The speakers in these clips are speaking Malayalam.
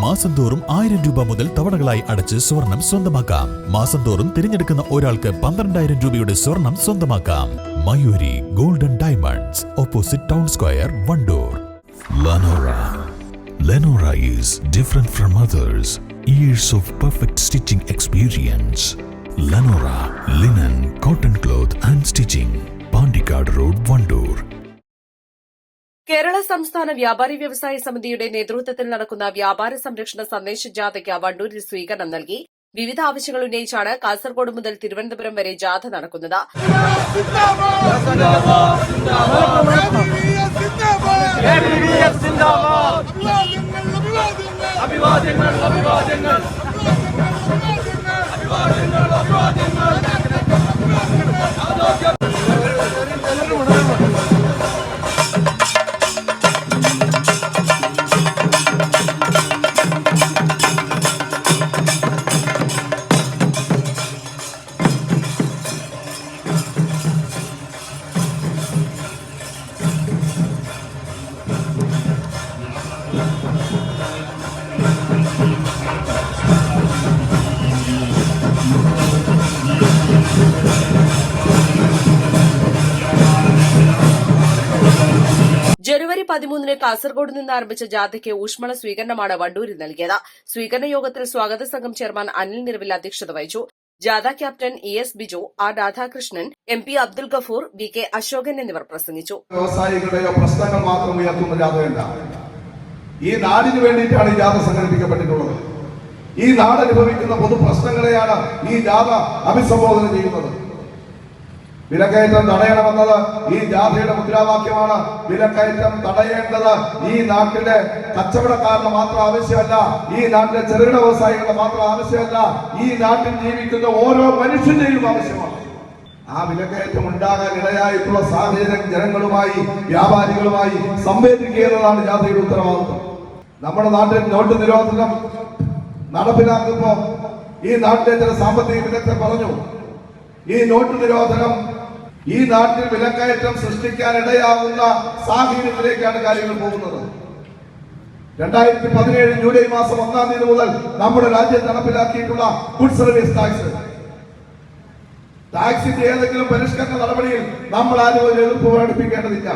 മാസം തോറും 1000 രൂപ മുതൽ തവണകളായി അടച്ച് സ്വർണം സ്വന്തമാക്കാം. മാസം തോറും തിരഞ്ഞെടുക്കുന്ന ഒരാൾക്ക് 12,000 രൂപയുടെ സ്വർണം സ്വന്തമാക്കാം. Mayuri golden diamonds, opposite town square, Wandoor. Lenora is different from others. Years of perfect stitching experience. Lenora linen, cotton cloth and stitching. Pandikad Road, Vandoor. Kerala സംസ്ഥാന വ്യാപാരി വ്യവസായ സമിതിയുടെ നേതൃത്വത്തിൽ നടക്കുന്ന വ്യാപാര സംരക്ഷണ സന്ദേശ ജാഥയ്ക്ക് വണ്ടൂരിൽ സ്വീകരണം നൽകി. വിവിധ ആവശ്യങ്ങൾ ഉന്നയിച്ചാണ് കാസർഗോഡ് മുതൽ തിരുവനന്തപുരം വരെ ജാഥ നടക്കുന്നത്. ജനുവരി 13 കാസർഗോഡ് നിന്ന് ആരംഭിച്ച ജാഥയ്ക്ക് ഊഷ്മള സ്വീകരണമാണ് വണ്ടൂരിൽ നൽകിയത്. സ്വീകരണ യോഗത്തിൽ സ്വാഗത സംഘം ചെയർമാൻ അനിൽ നിരവിൽ അധ്യക്ഷത വഹിച്ചു. ജാഥ captain ES Biju, R Radhakrishnan, MP Abdul Gafoor, VK Ashokan എന്നിവർ പ്രസംഗിച്ചു. വ്യവസായികളുടെയോ പ്രശ്നങ്ങൾ മാത്രം ഉയർത്തുന്ന ജാഥയല്ല. ഈ നാടിന് വേണ്ടിയിട്ടാണ് ഈ ജാഥ സംഘടിപ്പിക്കപ്പെട്ടിട്ടുള്ളത്. ഈ നാട് അനുഭവിക്കുന്ന പൊതു പ്രശ്നങ്ങളെയാണ് ഈ ജാഥ അഭിസംബോധന ചെയ്യുന്നത്. വിലക്കയറ്റം തടയണമെന്നത് ഈ ജാഥയുടെ മുദ്രാവാക്യമാണ്. വിലക്കയറ്റം തടയേണ്ടത് ഈ നാട്ടിലെ കച്ചവടക്കാരുടെ മാത്രം ആവശ്യമല്ല, ഈ നാട്ടിലെ ചെറുകിട വ്യവസായികളുടെ മാത്രം ആവശ്യമല്ല, ഈ നാട്ടിൽ ജീവിക്കുന്ന ഓരോ മനുഷ്യന്റെയും ആവശ്യമാണ്. ആ വിലക്കയറ്റം ഉണ്ടാകാൻ ഇടയായിട്ടുള്ള സാഹചര്യം ജനങ്ങളുമായി, വ്യാപാരികളുമായി സംവേദിക്കുക എന്നതാണ് ജാഥയുടെ ഉത്തരവാദിത്വം. നമ്മുടെ നാട്ടിൽ നോട്ട് നിരോധനം നടപ്പിലാക്കുമ്പോൾ ഈ നാട്ടിലെ ചില സാമ്പത്തിക വിദഗ്ധർ പറഞ്ഞു, ഈ നോട്ട് നിരോധനം ഈ നാട്ടിൽ വിലക്കയറ്റം സൃഷ്ടിക്കാൻ ഇടയാകുന്ന സാഹചര്യത്തിലേക്കാണ് കാര്യങ്ങൾ പോകുന്നത്. 2017 ജൂലൈ മാസം 1-ാം തീയതി മുതൽ നമ്മുടെ രാജ്യത്ത് നടപ്പിലാക്കിയിട്ടുള്ള ഗുഡ് സർവീസ് ടാക്സിന്റെ ഏതെങ്കിലും പരിഷ്കരണ നടപടിയിൽ നമ്മൾ ആരും ഒരു എതിർപ്പ് പ്രകടിപ്പിക്കേണ്ടതില്ല.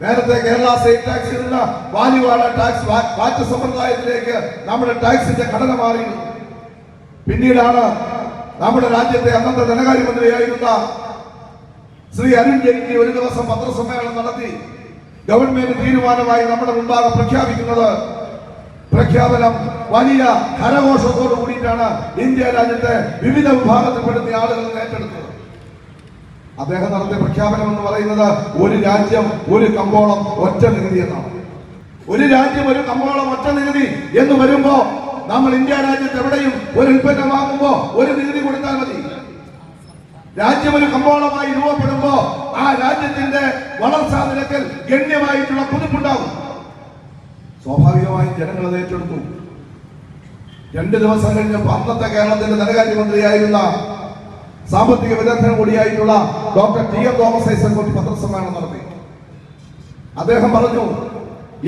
നേരത്തെ കേരള സ്റ്റേറ്റ് ടാക്സിൽ നിന്ന് വാല്യൂ ആഡഡ് ടാക്സ് വാറ്റ് സമ്പ്രദായത്തിലേക്ക് നമ്മുടെ ടാക്സിന്റെ ഘടന മാറിയിരുന്നു. പിന്നീടാണ് നമ്മുടെ രാജ്യത്തെ അന്നത്തെ ധനകാര്യമന്ത്രിയായിരുന്ന ശ്രീ അരുൺ ജെയ്റ്റ്ലി ഒരു ദിവസം പത്രസമ്മേളനം നടത്തി ഗവൺമെന്റ് തീരുമാനമായി നമ്മുടെ മുമ്പാകെ പ്രഖ്യാപിക്കുന്നത്. പ്രഖ്യാപനം വലിയ കരഘോഷത്തോടു കൂടിയിട്ടാണ് ഇന്ത്യ രാജ്യത്തെ വിവിധ വിഭാഗത്തിൽപ്പെടുന്ന ആളുകൾ ഏറ്റെടുത്തത്. അദ്ദേഹം നടത്തിയ പ്രഖ്യാപനം എന്ന് പറയുന്നത് ഒരു രാജ്യം ഒരു കമ്പോളം ഒറ്റ നികുതി എന്നാണ്. ഒരു രാജ്യം ഒരു കമ്പോളം ഒറ്റ നികുതി എന്ന് വരുമ്പോ നമ്മൾ ഇന്ത്യ രാജ്യത്ത് എവിടെയും ഒരു ഉൽപ്പന്നം വാങ്ങുമ്പോ ഒരു നികുതി കൊടുത്താൽ മതി. രാജ്യം ഒരു കമ്പോളമായി രൂപപ്പെടുമ്പോ ആ രാജ്യത്തിന്റെ വളർച്ചാ നിരക്കിൽ ഗണ്യമായിട്ടുള്ള കുതിപ്പുണ്ടാകും. സ്വാഭാവികമായും ജനങ്ങൾ അത് ഏറ്റെടുത്തു. 2 ദിവസം കഴിഞ്ഞപ്പോൾ അന്നത്തെ കേരളത്തിന്റെ ധനകാര്യമന്ത്രിയായിരുന്ന സാമ്പത്തിക വിദഗ്ധൻ കൂടിയായിട്ടുള്ള ഡോക്ടർ TM തോമസ് ഐസക് പത്രസമ്മേളനം നടത്തി. അദ്ദേഹം പറഞ്ഞു,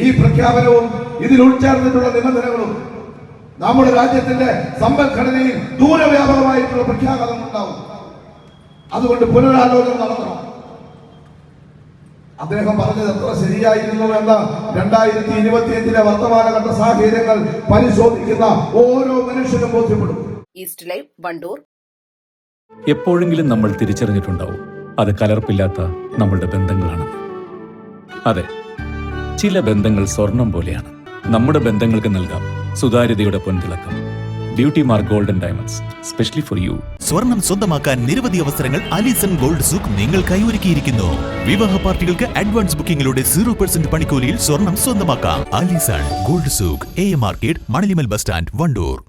ഈ പ്രഖ്യാപനവും ഇതിൽ ഉൾച്ചേർന്നിട്ടുള്ള നിബന്ധനകളും നമ്മുടെ രാജ്യത്തിന്റെ സമ്പദ്ഘടനയിൽ ദൂരവ്യാപകമായിട്ടുള്ള പ്രഖ്യാപനം ഉണ്ടാവും. അതുകൊണ്ട് പുനരാലോചന നടത്തണം. അദ്ദേഹം പറഞ്ഞത് എത്ര ശരിയായിരുന്നു എന്ന് 2025 വർത്തമാനഘട്ട സാഹചര്യങ്ങൾ പരിശോധിക്കുന്ന ഓരോ മനുഷ്യനും ബോധ്യപ്പെടും. East live, Wandoor. എപ്പോഴെങ്കിലും നമ്മൾ തിരിച്ചറിഞ്ഞിട്ടുണ്ടാവും അത് കലർപ്പില്ലാത്ത നമ്മളുടെ ബന്ധങ്ങളാണ്. അതെ, ചില ബന്ധങ്ങൾ സ്വർണം പോലെയാണ്. നമ്മുടെ ബന്ധങ്ങൾക്ക് നൽകാം സുതാര്യതയുടെ പൊൻതിളക്കം. Beauty mark golden diamonds, specially for you. സ്വർണം സ്വന്തമാക്കാൻ നിരവധി അവസരങ്ങൾ അലിസൺ ഗോൾഡ് സൂക്ക് നിങ്ങൾക്കായി ഒരുക്കിയിരിക്കുന്നു. വിവാഹ പാർട്ടികൾക്ക് അഡ്വാൻസ് ബുക്കിംഗിലൂടെ 0% പണിക്കൂലിയിൽ സ്വർണം സ്വന്തമാക്കാം. Alison gold souk, AM market, Manalimal bus stand, Wandoor.